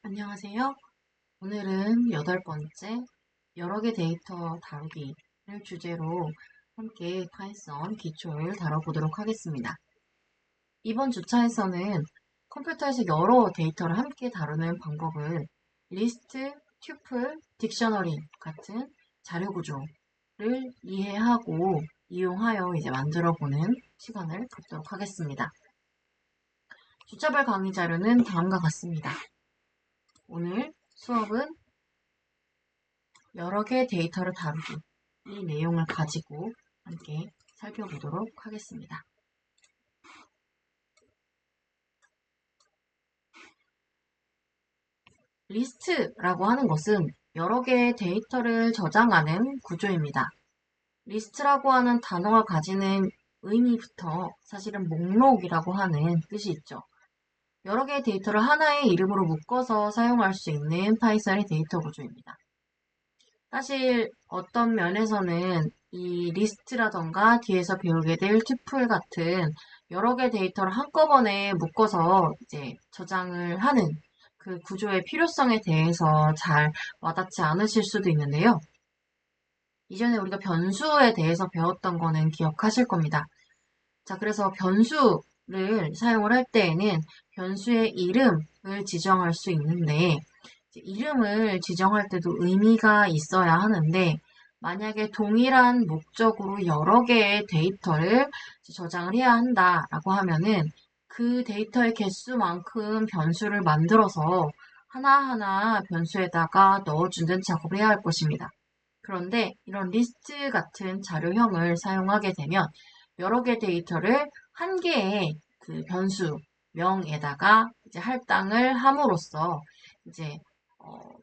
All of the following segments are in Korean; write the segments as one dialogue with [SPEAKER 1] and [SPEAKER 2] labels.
[SPEAKER 1] 안녕하세요. 오늘은 8번째 여러 개 데이터 다루기를 주제로 함께 파이썬 기초를 다뤄보도록 하겠습니다. 이번 주차에서는 컴퓨터에서 여러 데이터를 함께 다루는 방법을 리스트, 튜플, 딕셔너리 같은 자료 구조를 이해하고 이용하여 이제 만들어보는 시간을 갖도록 하겠습니다. 주차별 강의 자료는 다음과 같습니다. 오늘 수업은 여러 개의 데이터를 다루기 이 내용을 가지고 함께 살펴보도록 하겠습니다. 리스트라고 하는 것은 여러 개의 데이터를 저장하는 구조입니다. 리스트라고 하는 단어가 가지는 의미부터 사실은 목록이라고 하는 뜻이 있죠. 여러 개의 데이터를 하나의 이름으로 묶어서 사용할 수 있는 파이썬의 데이터 구조입니다. 사실 어떤 면에서는 이 리스트라던가 뒤에서 배우게 될 튜플 같은 여러 개 데이터를 한꺼번에 묶어서 이제 저장을 하는 그 구조의 필요성에 대해서 잘 와닿지 않으실 수도 있는데요. 이전에 우리가 변수에 대해서 배웠던 거는 기억하실 겁니다. 자, 그래서 변수를 사용을 할 때에는 변수의 이름을 지정할 수 있는데 이름을 지정할 때도 의미가 있어야 하는데 만약에 동일한 목적으로 여러 개의 데이터를 저장을 해야 한다라고 하면은 그 데이터의 개수만큼 변수를 만들어서 하나하나 변수에다가 넣어주는 작업을 해야 할 것입니다. 그런데 이런 리스트 같은 자료형을 사용하게 되면 여러 개 데이터를 한 개의 그 변수명에다가 이제 할당을 함으로써 이제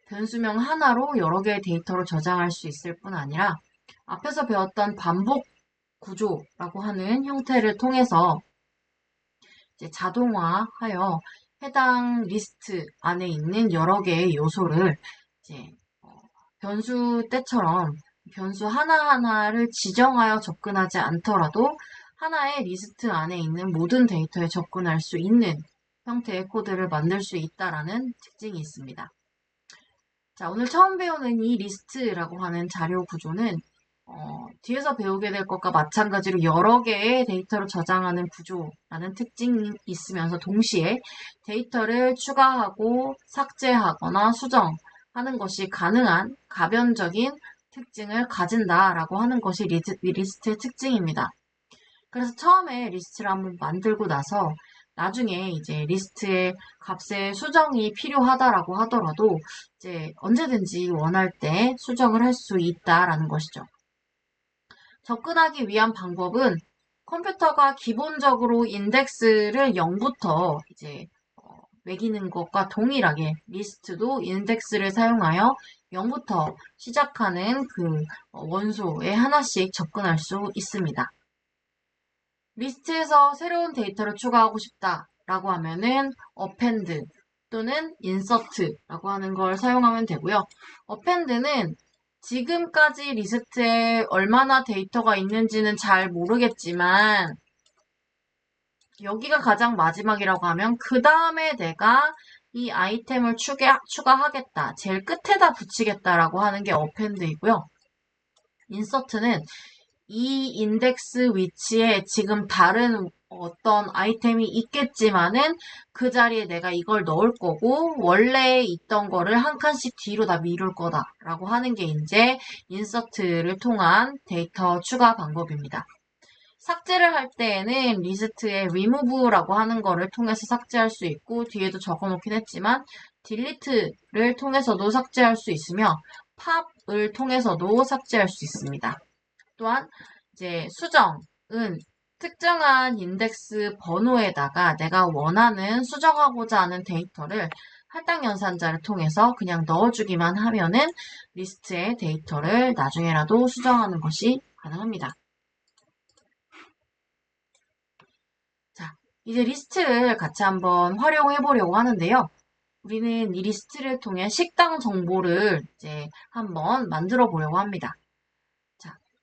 [SPEAKER 1] 변수명 하나로 여러 개의 데이터를 저장할 수 있을 뿐 아니라 앞에서 배웠던 반복 구조라고 하는 형태를 통해서 이제 자동화하여 해당 리스트 안에 있는 여러 개의 요소를 이제 변수 때처럼 변수 하나하나를 지정하여 접근하지 않더라도 하나의 리스트 안에 있는 모든 데이터에 접근할 수 있는 형태의 코드를 만들 수 있다라는 특징이 있습니다. 자, 오늘 처음 배우는 이 리스트라고 하는 자료 구조는 뒤에서 배우게 될 것과 마찬가지로 여러 개의 데이터를 저장하는 구조라는 특징이 있으면서 동시에 데이터를 추가하고 삭제하거나 수정하는 것이 가능한 가변적인 특징을 가진다라고 하는 것이 리스트의 특징입니다. 그래서 처음에 리스트를 한번 만들고 나서 나중에 이제 리스트의 값의 수정이 필요하다라고 하더라도 이제 언제든지 원할 때 수정을 할 수 있다라는 것이죠. 접근하기 위한 방법은 컴퓨터가 기본적으로 인덱스를 0부터 이제 매기는 것과 동일하게 리스트도 인덱스를 사용하여 0부터 시작하는 그 원소에 하나씩 접근할 수 있습니다. 리스트에서 새로운 데이터를 추가하고 싶다라고 하면은 append 또는 insert라고 하는 걸 사용하면 되고요. append는 지금까지 리스트에 얼마나 데이터가 있는지는 잘 모르겠지만 여기가 가장 마지막이라고 하면 그 다음에 내가 이 아이템을 추가하겠다. 제일 끝에다 붙이겠다라고 하는 게 append이고요. insert는 이 인덱스 위치에 지금 다른 어떤 아이템이 있겠지만은 그 자리에 내가 이걸 넣을 거고 원래 있던 거를 한 칸씩 뒤로 다 미룰 거다라고 하는 게 이제 인서트를 통한 데이터 추가 방법입니다. 삭제를 할 때에는 리스트에 remove라고 하는 거를 통해서 삭제할 수 있고 뒤에도 적어놓긴 했지만 delete를 통해서도 삭제할 수 있으며 pop을 통해서도 삭제할 수 있습니다. 또한 이제 수정은 특정한 인덱스 번호에다가 내가 원하는 수정하고자 하는 데이터를 할당 연산자를 통해서 그냥 넣어주기만 하면은 리스트의 데이터를 나중에라도 수정하는 것이 가능합니다. 자, 이제 리스트를 같이 한번 활용해 보려고 하는데요. 우리는 이 리스트를 통해 식당 정보를 이제 한번 만들어 보려고 합니다.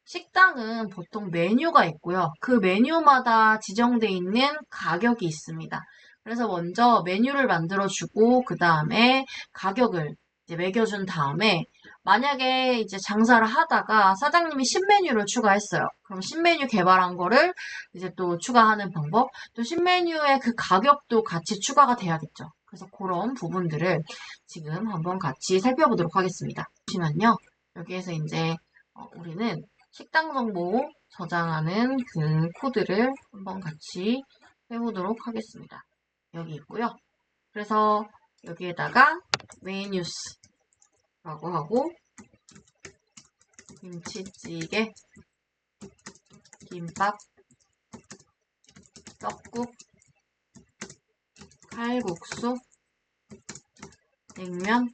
[SPEAKER 1] 식당은 보통 메뉴가 있고요. 그 메뉴마다 지정되어 있는 가격이 있습니다. 그래서 먼저 메뉴를 만들어주고 그 다음에 가격을 이제 매겨준 다음에 만약에 이제 장사를 하다가 사장님이 신메뉴를 추가했어요. 그럼 신메뉴 개발한 거를 이제 또 추가하는 방법, 또 신메뉴의 그 가격도 같이 추가가 돼야겠죠. 그래서 그런 부분들을 지금 한번 같이 살펴보도록 하겠습니다. 잠시만요. 여기에서 이제 우리는 식당 정보 저장하는 그 코드를 한번 같이 해보도록 하겠습니다. 여기 있고요. 그래서 여기에다가 메뉴스라고 하고 김치찌개, 김밥, 떡국, 칼국수, 냉면,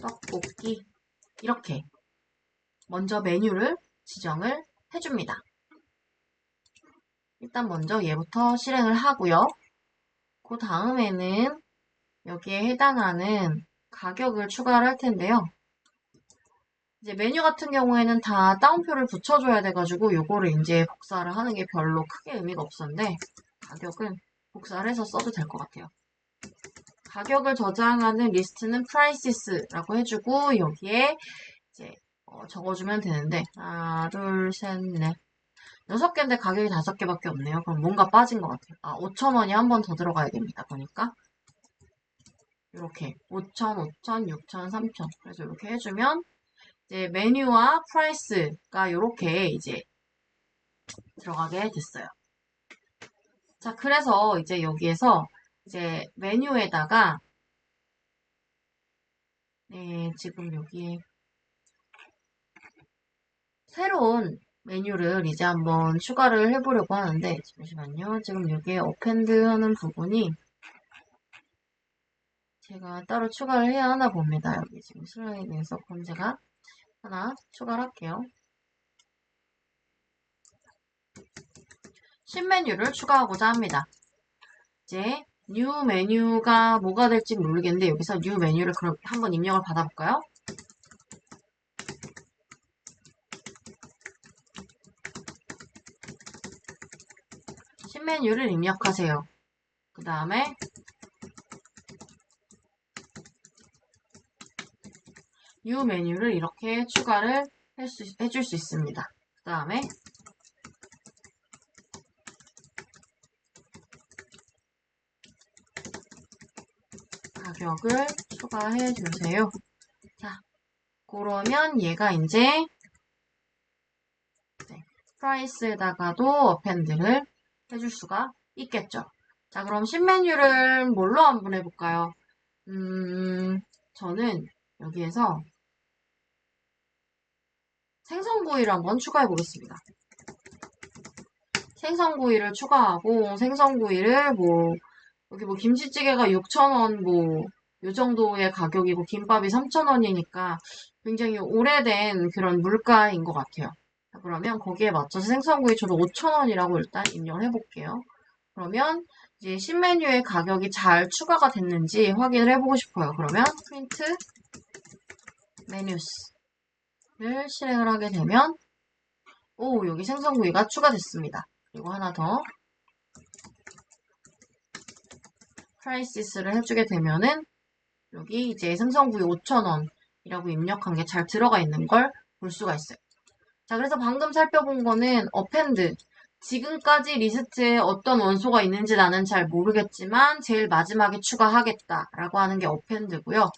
[SPEAKER 1] 떡볶이 이렇게 먼저 메뉴를 지정을 해줍니다. 일단 먼저 얘부터 실행을 하고요. 그 다음에는 여기에 해당하는 가격을 추가를 할 텐데요. 이제 메뉴 같은 경우에는 다 따옴표를 붙여줘야 돼가지고 요거를 이제 복사를 하는 게 별로 크게 의미가 없었는데 가격은 복사를 해서 써도 될 것 같아요. 가격을 저장하는 리스트는 prices라고 해주고 여기에 이제 적어주면 되는데 하나, 둘, 셋, 넷 6개인데 가격이 5개밖에 없네요. 그럼 뭔가 빠진 것 같아요. 5,000원이 한 번 더 들어가야 됩니다. 보니까 이렇게 5,000, 5,000, 6,000, 3,000 그래서 이렇게 해주면 이제 메뉴와 프라이스가 이렇게 이제 들어가게 됐어요. 자, 그래서 이제 여기에서 이제 메뉴에다가 지금 여기에 새로운 메뉴를 이제 한번 추가를 해보려고 하는데 잠시만요. 지금 여기에 어펜드 하는 부분이 제가 따로 추가를 해야 하나 봅니다. 여기 지금 슬라이드에서 그럼 제가 하나 추가를 할게요. 신메뉴를 추가하고자 합니다. 이제 뉴 메뉴가 뭐가 될지 모르겠는데 여기서 뉴 메뉴를 그럼 한번 입력을 받아볼까요? 신메뉴를 입력하세요. 그 다음에 뉴 메뉴를 이렇게 추가를 해줄 수 있습니다. 그 다음에 가격을 추가해 주세요. 자, 그러면 얘가 이제 프라이스에다가도 어펜드를 해줄 수가 있겠죠. 자, 그럼 신메뉴를 뭘로 한번 해볼까요? 저는 여기에서 생선구이를 한번 추가해 보겠습니다. 생선구이를 추가하고 생선구이를 여기 김치찌개가 6,000원 요 정도의 가격이고 김밥이 3,000원이니까 굉장히 오래된 그런 물가인 것 같아요. 자, 그러면 거기에 맞춰서 생선구이 저도 5,000원이라고 일단 입력을 해볼게요. 그러면 이제 신메뉴의 가격이 잘 추가가 됐는지 확인을 해보고 싶어요. 그러면 프린트 메뉴스를 실행을 하게 되면 여기 생선구이가 추가됐습니다. 그리고 하나 더 프라이시스를 해주게 되면은 여기 이제 생선구이 5,000원이라고 입력한 게 잘 들어가 있는 걸 볼 수가 있어요. 자, 그래서 방금 살펴본 거는 어펜드. 지금까지 리스트에 어떤 원소가 있는지 나는 잘 모르겠지만 제일 마지막에 추가하겠다라고 하는 게 어펜드고요.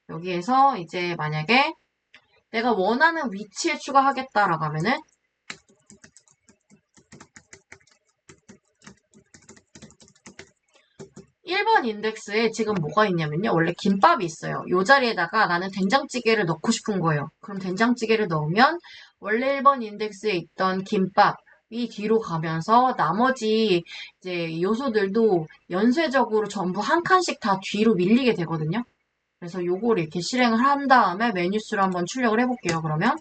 [SPEAKER 1] 여기에서 이제 만약에 내가 원하는 위치에 추가하겠다라고 하면은 1번 인덱스에 지금 뭐가 있냐면요. 원래 김밥이 있어요. 이 자리에다가 나는 된장찌개를 넣고 싶은 거예요. 그럼 된장찌개를 넣으면 원래 1번 인덱스에 있던 김밥이 뒤로 가면서 나머지 이제 요소들도 연쇄적으로 전부 한 칸씩 다 뒤로 밀리게 되거든요. 그래서 요거를 이렇게 실행을 한 다음에 메뉴 수를 한번 출력을 해볼게요. 그러면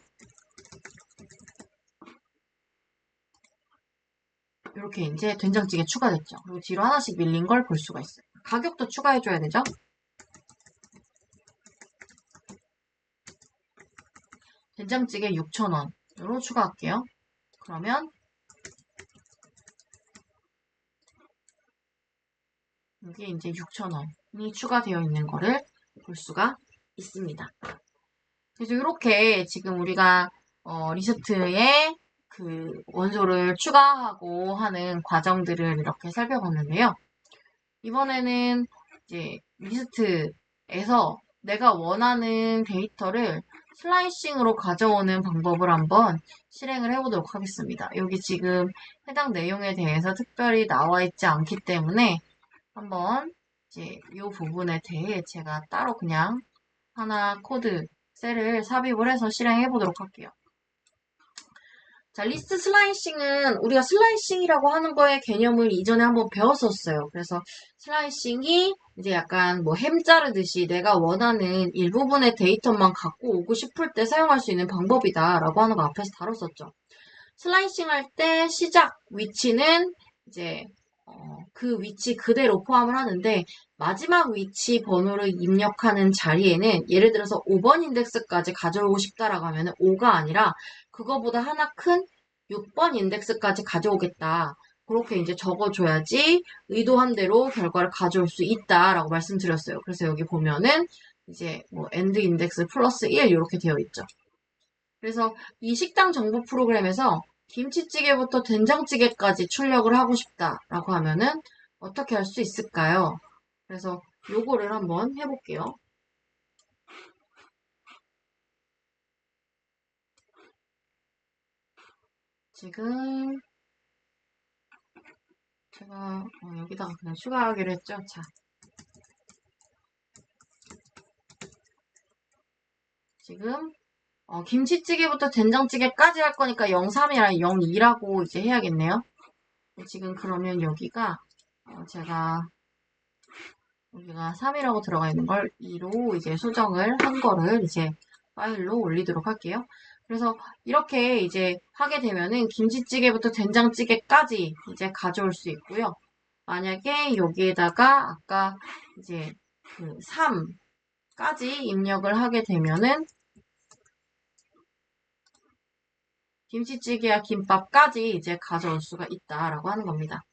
[SPEAKER 1] 이렇게 이제 된장찌개 추가됐죠. 그리고 뒤로 하나씩 밀린 걸 볼 수가 있어요. 가격도 추가해줘야 되죠. 된장찌개 6,000원으로 추가할게요. 그러면 여기 이제 6,000원이 추가되어 있는 거를 볼 수가 있습니다. 그래서 이렇게 지금 우리가 리스트에 그 원소를 추가하고 하는 과정들을 이렇게 살펴봤는데요. 이번에는 이제 리스트에서 내가 원하는 데이터를 슬라이싱으로 가져오는 방법을 한번 실행을 해보도록 하겠습니다. 여기 지금 해당 내용에 대해서 특별히 나와 있지 않기 때문에 한번 이제 이 부분에 대해 제가 따로 그냥 하나 코드 셀을 삽입을 해서 실행해 보도록 할게요. 자, 리스트 슬라이싱은 우리가 슬라이싱이라고 하는 거의 개념을 이전에 한번 배웠었어요. 그래서 슬라이싱이 이제 약간 뭐 햄 자르듯이 내가 원하는 일부분의 데이터만 갖고 오고 싶을 때 사용할 수 있는 방법이다라고 하는 거 앞에서 다뤘었죠. 슬라이싱 할 때 시작 위치는 이제 그 위치 그대로 포함을 하는데 마지막 위치 번호를 입력하는 자리에는 예를 들어서 5번 인덱스까지 가져오고 싶다라고 하면 5가 아니라 그거보다 하나 큰 6번 인덱스까지 가져오겠다. 그렇게 이제 적어줘야지 의도한 대로 결과를 가져올 수 있다라고 말씀드렸어요. 그래서 여기 보면은 이제 뭐 end 인덱스 플러스 1 이렇게 되어 있죠. 그래서 이 식당 정보 프로그램에서 김치찌개부터 된장찌개까지 출력을 하고 싶다라고 하면은 어떻게 할 수 있을까요? 그래서 요거를 한번 해볼게요. 지금 제가 여기다가 그냥 추가하기로 했죠. 자, 지금 김치찌개부터 된장찌개까지 할 거니까 03이 아니라 02라고 이제 해야겠네요. 지금 그러면 여기가 제가 여기가 3이라고 들어가 있는 걸 2로 이제 수정을 한 거를 이제 파일로 올리도록 할게요. 그래서 이렇게 이제 하게 되면은 김치찌개부터 된장찌개까지 이제 가져올 수 있고요. 만약에 여기에다가 아까 이제 그 3까지 입력을 하게 되면은 김치찌개와 김밥까지 이제 가져올 수가 있다라고 하는 겁니다.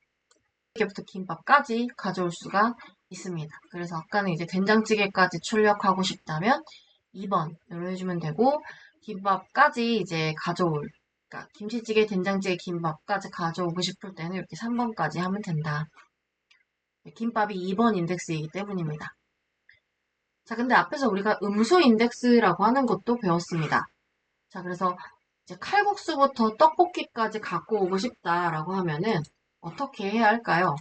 [SPEAKER 1] 이렇게부터 김밥까지 가져올 수가 있습니다. 그래서 아까는 이제 된장찌개까지 출력하고 싶다면 2번으로 해주면 되고 김밥까지 이제 가져올 그러니까 김치찌개, 된장찌개, 김밥까지 가져오고 싶을 때는 이렇게 3번까지 하면 된다. 김밥이 2번 인덱스이기 때문입니다. 자, 근데 앞에서 우리가 음수 인덱스라고 하는 것도 배웠습니다. 자, 그래서 이제 칼국수부터 떡볶이까지 갖고 오고 싶다라고 하면은 어떻게 해야 할까요?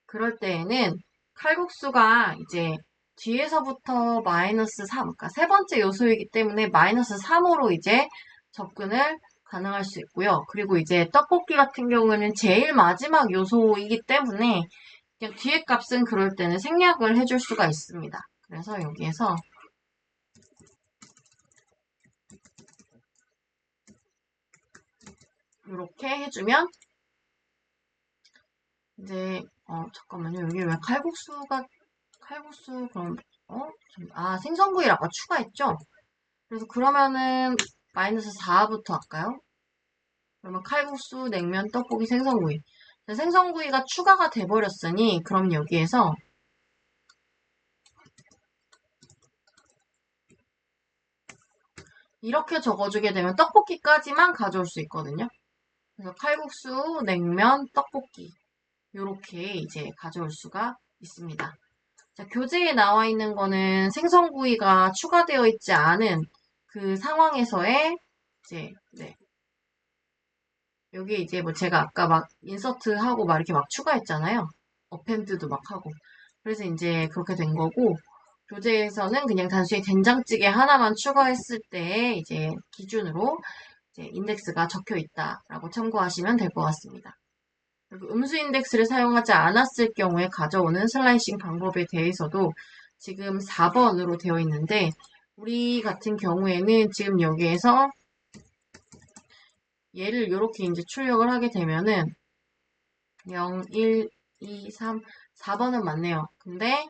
[SPEAKER 1] 그럴 때에는 칼국수가 이제 뒤에서부터 마이너스 3, 그러니까 세 번째 요소이기 때문에 마이너스 3으로 이제 접근을 가능할 수 있고요. 그리고 이제 떡볶이 같은 경우는 제일 마지막 요소이기 때문에 그냥 뒤에 값은 그럴 때는 생략을 해줄 수가 있습니다. 그래서 여기에서 이렇게 해주면 이제 잠깐만요. 여기 왜 칼국수 그럼 생선구이를 아까 추가했죠? 그래서 그러면은 마이너스 4부터 할까요? 그러면 칼국수, 냉면, 떡볶이, 생선구이. 생선구이가 추가가 돼버렸으니 그럼 여기에서 이렇게 적어주게 되면 떡볶이까지만 가져올 수 있거든요. 그래서 칼국수, 냉면, 떡볶이 이렇게 이제 가져올 수가 있습니다. 자, 교재에 나와 있는 거는 생선구이가 추가되어 있지 않은 그 상황에서의 이제 여기 이제 뭐 제가 아까 막 인서트하고 막 이렇게 막 추가했잖아요. 어펜드도 막 하고. 그래서 이제 그렇게 된 거고, 교재에서는 그냥 단순히 된장찌개 하나만 추가했을 때 이제 기준으로 이제 인덱스가 적혀 있다라고 참고하시면 될 것 같습니다. 그리고 음수 인덱스를 사용하지 않았을 경우에 가져오는 슬라이싱 방법에 대해서도 지금 4번으로 되어 있는데, 우리 같은 경우에는 지금 여기에서 얘를 이렇게 이제 출력을 하게 되면은 0, 1, 2, 3, 4번은 맞네요. 근데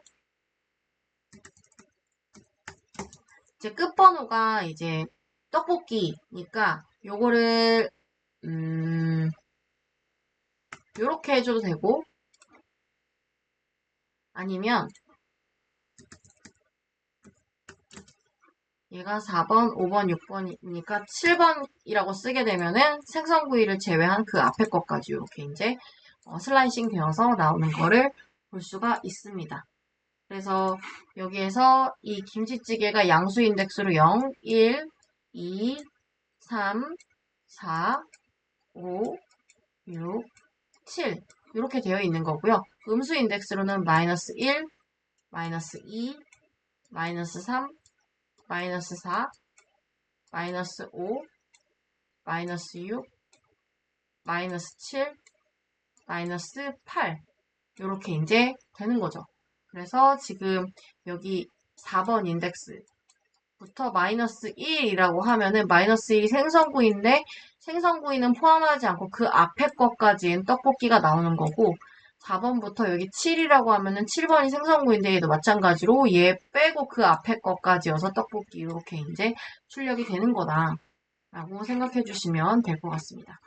[SPEAKER 1] 이제 끝번호가 이제 떡볶이니까 요거를 요렇게 해줘도 되고 아니면 얘가 4번, 5번, 6번이니까 7번이라고 쓰게 되면은 생선 구이를 제외한 그 앞에 것까지 이렇게 이제 슬라이싱 되어서 나오는 거를 볼 수가 있습니다. 그래서 여기에서 이 김치찌개가 양수 인덱스로 0, 1, 2, 3, 4, 5, 6, 7 이렇게 되어 있는 거고요. 음수 인덱스로는 마이너스 1, 마이너스 2, 마이너스 3, 마이너스 4, 마이너스 5, 마이너스 6, 마이너스 7, 마이너스 8 이렇게 이제 되는 거죠. 그래서 지금 여기 4번 인덱스부터 마이너스 1이라고 하면은 마이너스 1이 생선구이인데 생선구이는 포함하지 않고 그 앞에 것까지는 떡볶이가 나오는 거고 4번부터 여기 7이라고 하면은 7번이 생선구이인데 얘도 마찬가지로 얘 빼고 그 앞에 것까지여서 떡볶이 이렇게 이제 출력이 되는 거다 라고 생각해 주시면 될 것 같습니다.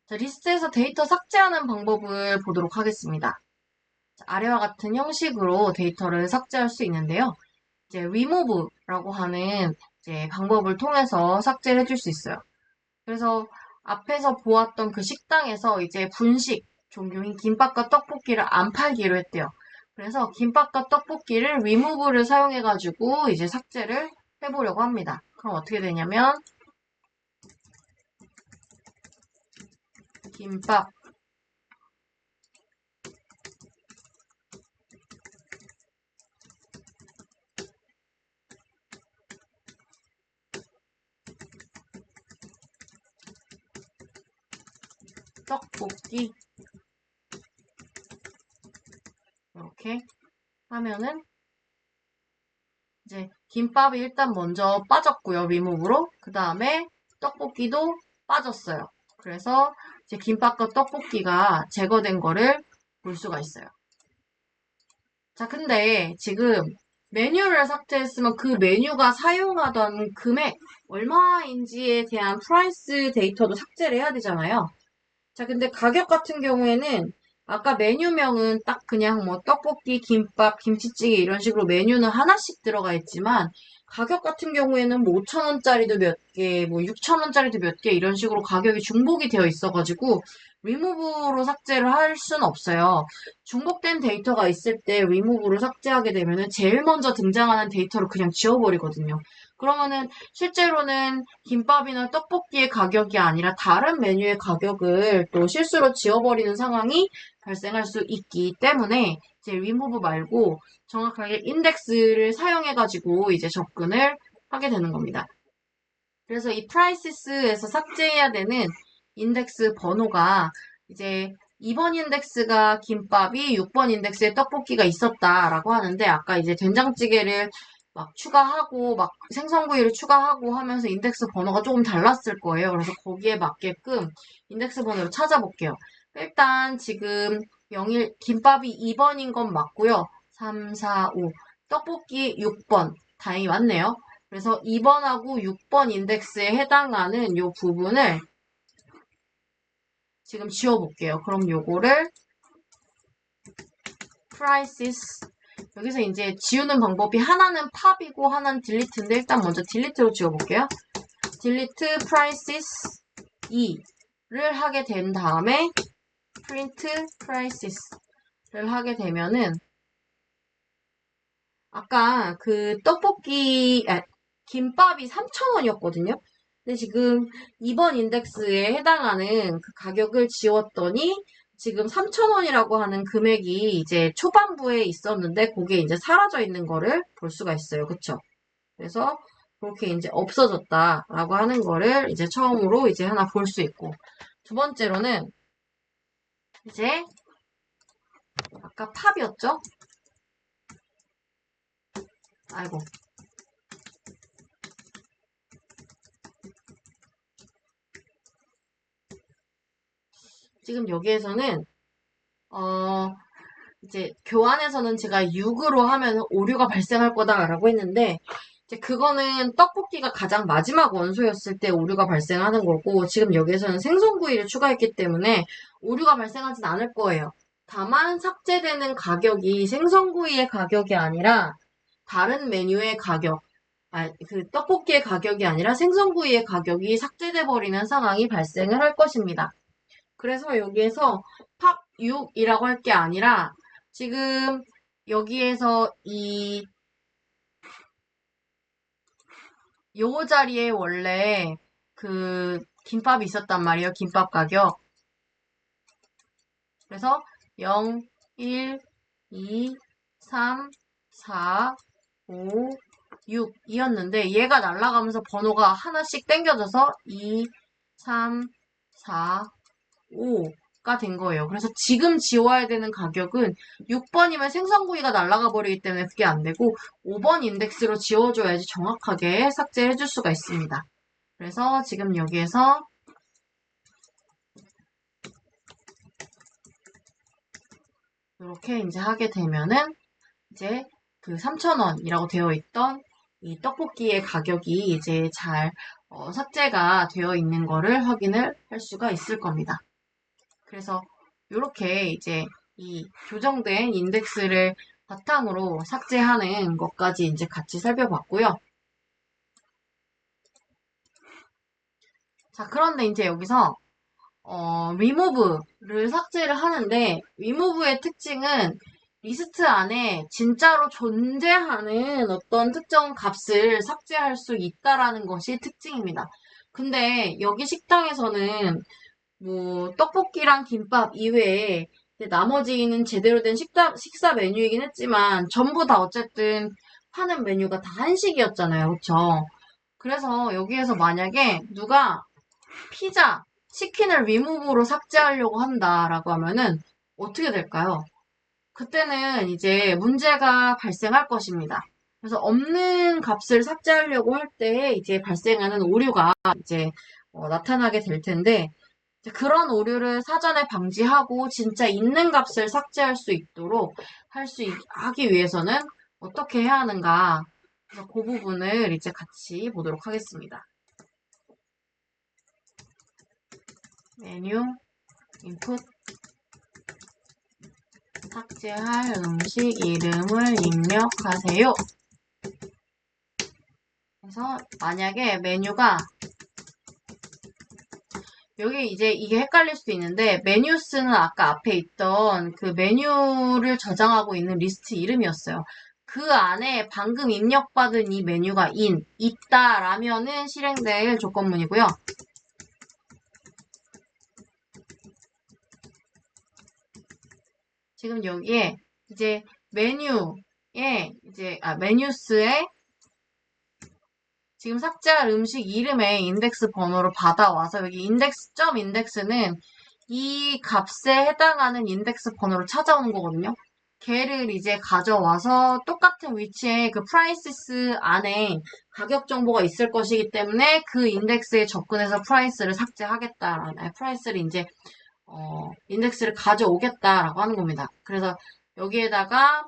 [SPEAKER 1] 자, 리스트에서 데이터 삭제하는 방법을 보도록 하겠습니다. 자, 아래와 같은 형식으로 데이터를 삭제할 수 있는데요. 이제 remove라고 하는 이제 방법을 통해서 삭제를 해줄 수 있어요. 그래서 앞에서 보았던 그 식당에서 이제 분식 종류인 김밥과 떡볶이를 안 팔기로 했대요. 그래서 김밥과 떡볶이를 remove를 사용해가지고 이제 삭제를 해보려고 합니다. 그럼 어떻게 되냐면 김밥 떡볶이 이렇게 하면은 이제 김밥이 일단 먼저 빠졌고요. 리무브로. 그 다음에 떡볶이도 빠졌어요. 그래서 이제 김밥과 떡볶이가 제거된 거를 볼 수가 있어요. 자, 근데 지금 메뉴를 삭제했으면 그 메뉴가 사용하던 금액 얼마인지에 대한 프라이스 데이터도 삭제를 해야 되잖아요. 자, 근데 가격 같은 경우에는 아까 메뉴명은 딱 그냥 뭐 떡볶이, 김밥, 김치찌개 이런 식으로 메뉴는 하나씩 들어가 있지만 가격 같은 경우에는 뭐 5,000원짜리도 몇 개, 뭐 6,000원짜리도 몇 개 이런 식으로 가격이 중복이 되어 있어가지고 리무브로 삭제를 할 수는 없어요. 중복된 데이터가 있을 때 리무브로 삭제하게 되면은 제일 먼저 등장하는 데이터를 그냥 지워버리거든요. 그러면은 실제로는 김밥이나 떡볶이의 가격이 아니라 다른 메뉴의 가격을 또 실수로 지워버리는 상황이 발생할 수 있기 때문에 이제 리무브 말고 정확하게 인덱스를 사용해가지고 이제 접근을 하게 되는 겁니다. 그래서 이 프라이시스에서 삭제해야 되는 인덱스 번호가 이제 2번 인덱스가 김밥이 6번 인덱스에 떡볶이가 있었다라고 하는데 아까 이제 된장찌개를 막 추가하고 막 생선구이를 추가하고 하면서 인덱스 번호가 조금 달랐을 거예요. 그래서 거기에 맞게끔 인덱스 번호를 찾아볼게요. 일단 지금 01 김밥이 2번인 건 맞고요. 3, 4, 5 떡볶이 6번 다행히 맞네요. 그래서 2번하고 6번 인덱스에 해당하는 이 부분을 지금 지워볼게요. 그럼 요거를 prices 여기서 이제 지우는 방법이 하나는 팝이고 하나는 딜리트인데 일단 먼저 딜리트로 지워볼게요. 딜리트 prices 2를 하게 된 다음에 print prices를 하게 되면은 아까 그 김밥이 3,000원이었거든요. 근데 지금 2번 인덱스에 해당하는 그 가격을 지웠더니 지금 3,000원이라고 하는 금액이 이제 초반부에 있었는데 그게 이제 사라져 있는 거를 볼 수가 있어요. 그쵸? 그래서 그렇게 이제 없어졌다라고 하는 거를 이제 처음으로 이제 하나 볼 수 있고 두 번째로는 이제 아까 팝이었죠? 아이고 지금 여기에서는 이제 교환에서는 제가 6으로 하면 오류가 발생할 거다라고 했는데 이제 그거는 떡볶이가 가장 마지막 원소였을 때 오류가 발생하는 거고, 지금 여기에서는 생선구이를 추가했기 때문에 오류가 발생하진 않을 거예요. 다만 삭제되는 가격이 생선구이의 가격이 아니라 다른 메뉴의 가격, 그 떡볶이의 가격이 아니라 생선구이의 가격이 삭제돼 버리는 상황이 발생을 할 것입니다. 그래서 여기에서 팝 6이라고 할 게 아니라 지금 여기에서 요 자리에 원래 그 김밥이 있었단 말이에요. 김밥 가격. 그래서 0, 1, 2, 3, 4, 5, 6이었는데 얘가 날아가면서 번호가 하나씩 땡겨져서 2, 3, 4, 5가 된 거예요. 그래서 지금 지워야 되는 가격은 6번이면 생선구이가 날아가 버리기 때문에 그게 안 되고 5번 인덱스로 지워줘야지 정확하게 삭제해 줄 수가 있습니다. 그래서 지금 여기에서 이렇게 이제 하게 되면은 이제 그 3,000원이라고 되어 있던 이 떡볶이의 가격이 이제 잘 삭제가 되어 있는 거를 확인을 할 수가 있을 겁니다. 그래서 이렇게 이제 이 조정된 인덱스를 바탕으로 삭제하는 것까지 이제 같이 살펴봤고요. 자, 그런데 이제 여기서 remove를 삭제를 하는데 remove의 특징은 리스트 안에 진짜로 존재하는 어떤 특정 값을 삭제할 수 있다라는 것이 특징입니다. 근데 여기 식당에서는 뭐 떡볶이랑 김밥 이외에 나머지는 제대로 된 식사 메뉴이긴 했지만 전부 다 어쨌든 파는 메뉴가 다 한식이었잖아요. 그쵸? 그래서 여기에서 만약에 누가 피자, 치킨을 리무브로 삭제하려고 한다라고 하면은 어떻게 될까요? 그때는 이제 문제가 발생할 것입니다. 그래서 없는 값을 삭제하려고 할 때 이제 발생하는 오류가 이제 나타나게 될 텐데 그런 오류를 사전에 방지하고 진짜 있는 값을 삭제할 수 있도록 하기 위해서는 어떻게 해야 하는가. 그래서 그 부분을 이제 같이 보도록 하겠습니다. 메뉴, 인풋, 삭제할 음식 이름을 입력하세요. 그래서 만약에 메뉴가 여기 이제 이게 헷갈릴 수도 있는데 메뉴스는 아까 앞에 있던 그 메뉴를 저장하고 있는 리스트 이름이었어요. 그 안에 방금 입력받은 이 메뉴가 있다라면은 실행될 조건문이고요. 지금 여기에 이제 메뉴스에 지금 삭제할 음식 이름의 인덱스 번호를 받아와서 여기 인덱스는 이 값에 해당하는 인덱스 번호를 찾아오는 거거든요. 걔를 이제 가져와서 똑같은 위치에 그 프라이시스 안에 가격 정보가 있을 것이기 때문에 그 인덱스에 접근해서 프라이스를 삭제하겠다라는, 프라이스를 이제, 인덱스를 가져오겠다라고 하는 겁니다. 그래서 여기에다가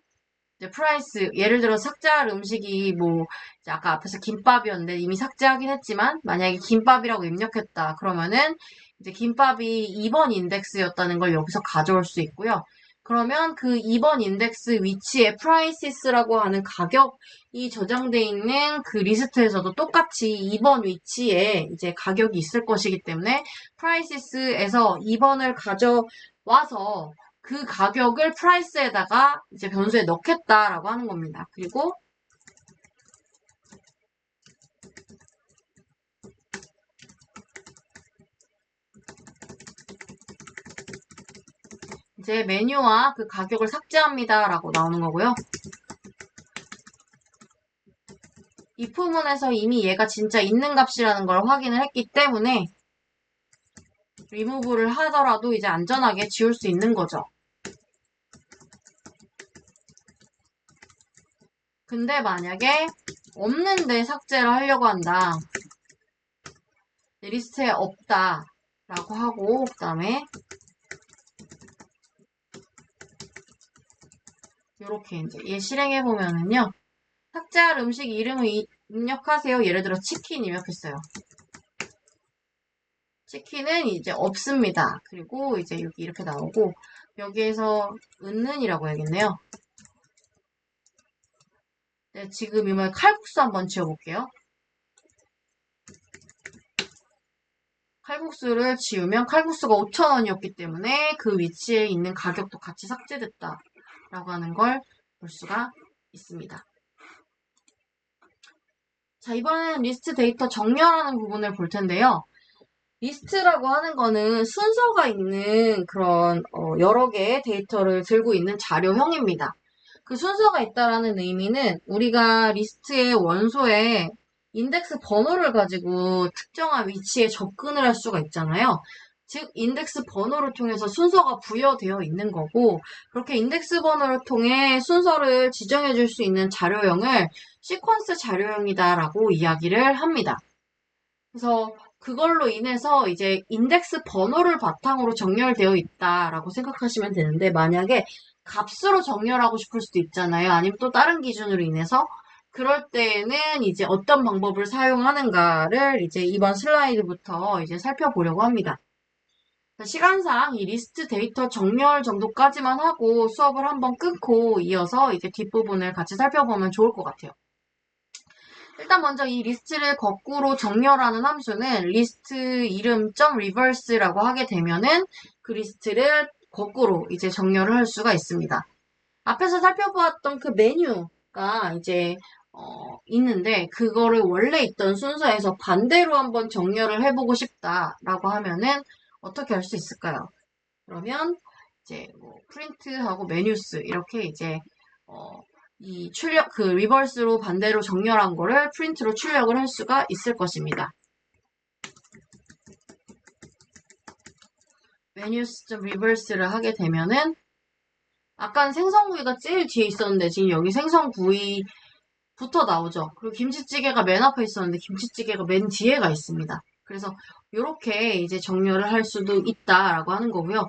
[SPEAKER 1] 이제 프라이스, 예를 들어 삭제할 음식이 뭐, 이제 아까 앞에서 김밥이었는데 이미 삭제하긴 했지만, 만약에 김밥이라고 입력했다. 그러면은, 이제 김밥이 2번 인덱스였다는 걸 여기서 가져올 수 있고요. 그러면 그 2번 인덱스 위치에 프라이시스라고 하는 가격이 저장되어 있는 그 리스트에서도 똑같이 2번 위치에 이제 가격이 있을 것이기 때문에 프라이시스에서 2번을 가져와서 그 가격을 프라이스에다가 이제 변수에 넣겠다라고 하는 겁니다. 그리고 이제 메뉴와 그 가격을 삭제합니다라고 나오는 거고요. if문에서 이미 얘가 진짜 있는 값이라는 걸 확인을 했기 때문에 리무브를 하더라도 이제 안전하게 지울 수 있는 거죠. 근데 만약에 없는데 삭제를 하려고 한다. 리스트에 없다 라고 하고 그 다음에 이렇게 이제 얘 실행해 보면은요. 삭제할 음식 이름의 입력하세요. 예를 들어 치킨 입력했어요. 치킨은 이제 없습니다. 그리고 이제 여기 이렇게 나오고 여기에서 은는이라고 해야겠네요. 네, 지금 이번에 칼국수 한번 지어볼게요. 칼국수를 지우면 칼국수가 5,000원이었기 때문에 그 위치에 있는 가격도 같이 삭제됐다라고 하는 걸 볼 수가 있습니다. 자, 이번에는 리스트 데이터 정렬하는 부분을 볼 텐데요. 리스트라고 하는 거는 순서가 있는 그런 여러 개의 데이터를 들고 있는 자료형입니다. 그 순서가 있다라는 의미는 우리가 리스트의 원소에 인덱스 번호를 가지고 특정한 위치에 접근을 할 수가 있잖아요. 즉 인덱스 번호를 통해서 순서가 부여되어 있는 거고 그렇게 인덱스 번호를 통해 순서를 지정해 줄 수 있는 자료형을 시퀀스 자료형이다라고 이야기를 합니다. 그래서 그걸로 인해서 이제 인덱스 번호를 바탕으로 정렬되어 있다라고 생각하시면 되는데 만약에 값으로 정렬하고 싶을 수도 있잖아요. 아니면 또 다른 기준으로 인해서 그럴 때에는 이제 어떤 방법을 사용하는가를 이제 이번 슬라이드부터 이제 살펴보려고 합니다. 시간상 이 리스트 데이터 정렬 정도까지만 하고 수업을 한번 끊고 이어서 이제 뒷부분을 같이 살펴보면 좋을 것 같아요. 일단 먼저 이 리스트를 거꾸로 정렬하는 함수는 리스트 이름 .reverse라고 하게 되면은 그 리스트를 거꾸로 이제 정렬을 할 수가 있습니다. 앞에서 살펴보았던 그 메뉴가 이제 있는데 그거를 원래 있던 순서에서 반대로 한번 정렬을 해보고 싶다라고 하면은 어떻게 할 수 있을까요? 그러면 이제 뭐 프린트하고 메뉴스 이렇게 이제 이 출력 그 리버스로 반대로 정렬한 거를 프린트로 출력을 할 수가 있을 것입니다. 메뉴스.reverse를 하게 되면은 아까는 생선구이가 제일 뒤에 있었는데 지금 여기 생선구이부터 나오죠. 그리고 김치찌개가 맨 앞에 있었는데 김치찌개가 맨 뒤에가 있습니다. 그래서 이렇게 이제 정렬을 할 수도 있다라고 하는 거고요.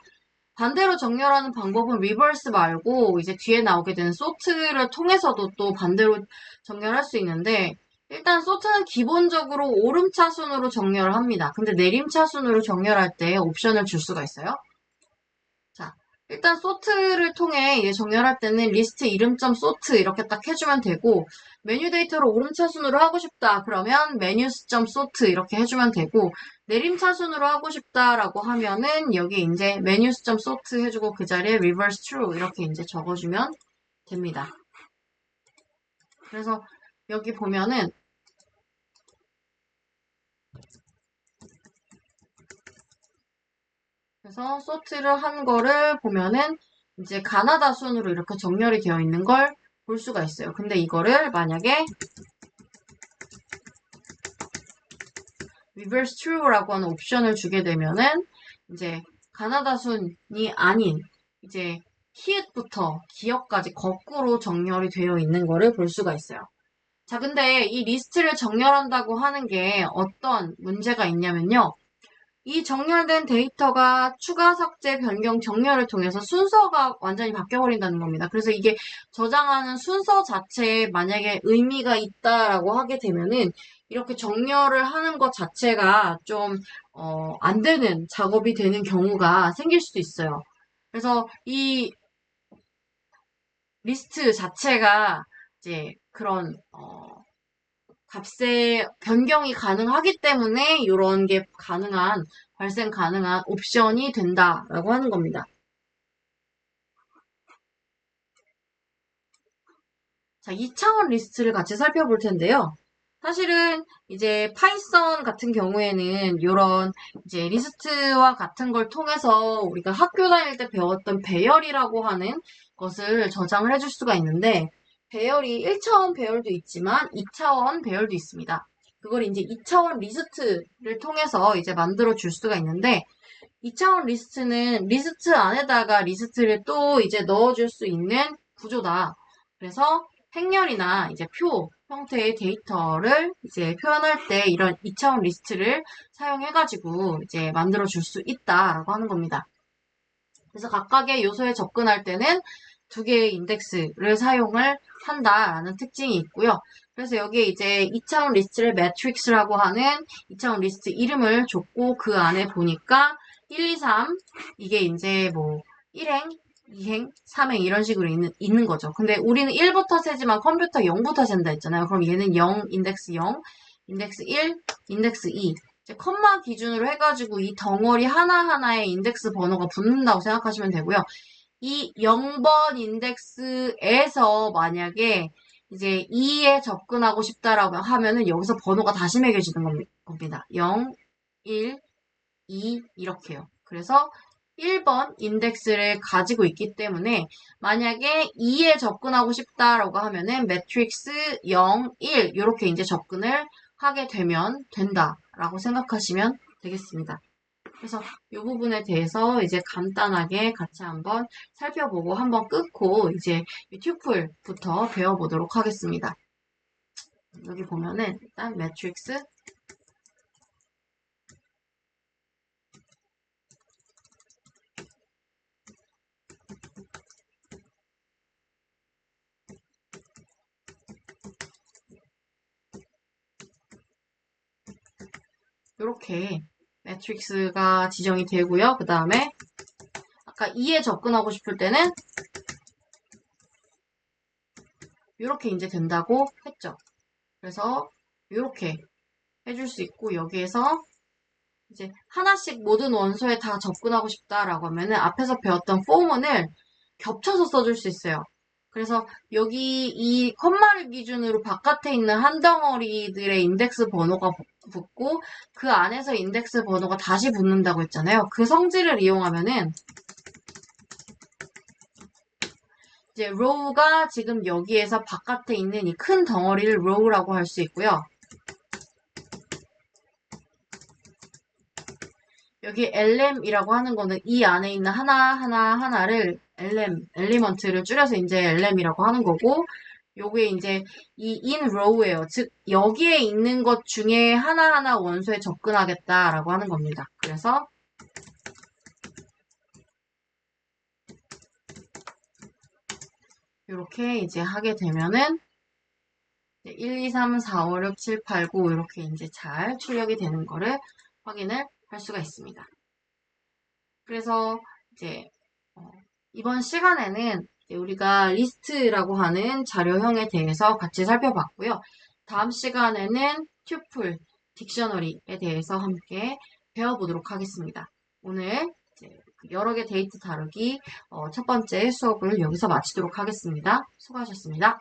[SPEAKER 1] 반대로 정렬하는 방법은 리버스 말고 이제 뒤에 나오게 되는 소트를 통해서도 또 반대로 정렬할 수 있는데 일단 소트는 기본적으로 오름차순으로 정렬을 합니다. 근데 내림차순으로 정렬할 때 옵션을 줄 수가 있어요. 자, 일단 소트를 통해 이제 정렬할 때는 리스트 이름.점 소트 이렇게 딱 해주면 되고 메뉴 데이터를 오름차순으로 하고 싶다 그러면 메뉴스.점 소트 이렇게 해주면 되고 내림차순으로 하고 싶다라고 하면은 여기 이제 메뉴스.점 소트 해주고 그 자리에 reverse true 이렇게 이제 적어주면 됩니다. 그래서 여기 보면은 그래서 소트를 한 거를 보면은 이제 가나다 순으로 이렇게 정렬이 되어 있는 걸 볼 수가 있어요. 근데 이거를 만약에 reverse true라고 하는 옵션을 주게 되면은 이제 가나다 순이 아닌 이제 히읗부터 기역까지 거꾸로 정렬이 되어 있는 거를 볼 수가 있어요. 자, 근데 이 리스트를 정렬한다고 하는 게 어떤 문제가 있냐면요. 이 정렬된 데이터가 추가 삭제, 변경, 정렬을 통해서 순서가 완전히 바뀌어버린다는 겁니다. 그래서 이게 저장하는 순서 자체에 만약에 의미가 있다라고 하게 되면은 이렇게 정렬을 하는 것 자체가 좀, 안 되는 작업이 되는 경우가 생길 수도 있어요. 그래서 이 리스트 자체가 이제 그런, 값의 변경이 가능하기 때문에 이런 게 발생 가능한 옵션이 된다라고 하는 겁니다. 자, 2차원 리스트를 같이 살펴볼 텐데요. 사실은 이제 파이썬 같은 경우에는 이런 이제 리스트와 같은 걸 통해서 우리가 학교 다닐 때 배웠던 배열이라고 하는 것을 저장을 해줄 수가 있는데 배열이 1차원 배열도 있지만 2차원 배열도 있습니다. 그걸 이제 2차원 리스트를 통해서 이제 만들어 줄 수가 있는데 2차원 리스트는 리스트 안에다가 리스트를 또 이제 넣어줄 수 있는 구조다. 그래서 행렬이나 이제 표 형태의 데이터를 이제 표현할 때 이런 2차원 리스트를 사용해가지고 이제 만들어 줄 수 있다라고 하는 겁니다. 그래서 각각의 요소에 접근할 때는 두 개의 인덱스를 사용을 한다라는 특징이 있고요. 그래서 여기에 이제 2차원 리스트를 매트릭스라고 하는 2차원 리스트 이름을 줬고 그 안에 보니까 1, 2, 3 이게 이제 뭐 1행, 2행, 3행 이런 식으로 있는 거죠. 근데 우리는 1부터 세지만 컴퓨터 0부터 센다 했잖아요. 그럼 얘는 0, 인덱스 0, 인덱스 1, 인덱스 2 이제 컴마 기준으로 해가지고 이 덩어리 하나하나에 인덱스 번호가 붙는다고 생각하시면 되고요. 이 0번 인덱스에서 만약에 이제 2에 접근하고 싶다라고 하면은 여기서 번호가 다시 매겨지는 겁니다. 0, 1, 2 이렇게요. 그래서 1번 인덱스를 가지고 있기 때문에 만약에 2에 접근하고 싶다라고 하면은 매트릭스 0, 1 이렇게 이제 접근을 하게 되면 된다라고 생각하시면 되겠습니다. 그래서 이 부분에 대해서 이제 간단하게 같이 한번 살펴보고 한번 끊고 이제 튜플부터 배워보도록 하겠습니다. 여기 보면은 일단 매트릭스 이렇게 매트릭스가 지정이 되고요. 그 다음에 아까 2에 접근하고 싶을 때는 이렇게 이제 된다고 했죠. 그래서 이렇게 해줄 수 있고 여기에서 이제 하나씩 모든 원소에 다 접근하고 싶다라고 하면은 앞에서 배웠던 포문을 겹쳐서 써줄 수 있어요. 그래서 여기 이 컴마를 기준으로 바깥에 있는 한 덩어리들의 인덱스 번호가 붙고 그 안에서 인덱스 번호가 다시 붙는다고 했잖아요. 그 성질을 이용하면은 이제 row가 지금 여기에서 바깥에 있는 이 큰 덩어리를 row라고 할 수 있고요. 여기 LM이라고 하는 거는 이 안에 있는 하나를 엘리먼트를 줄여서 이제 LM이라고 하는 거고, 요게 이제 이 in row예요. 즉, 여기에 있는 것 중에 하나하나 원소에 접근하겠다라고 하는 겁니다. 그래서 이렇게 이제 하게 되면은 1, 2, 3, 4, 5, 6, 7, 8, 9 이렇게 이제 잘 출력이 되는 거를 확인을 할 수가 있습니다. 그래서 이제 이번 시간에는 우리가 리스트라고 하는 자료형에 대해서 같이 살펴봤고요. 다음 시간에는 튜플, 딕셔너리에 대해서 함께 배워보도록 하겠습니다. 오늘 여러 개 데이트 다루기 첫 번째 수업을 여기서 마치도록 하겠습니다. 수고하셨습니다.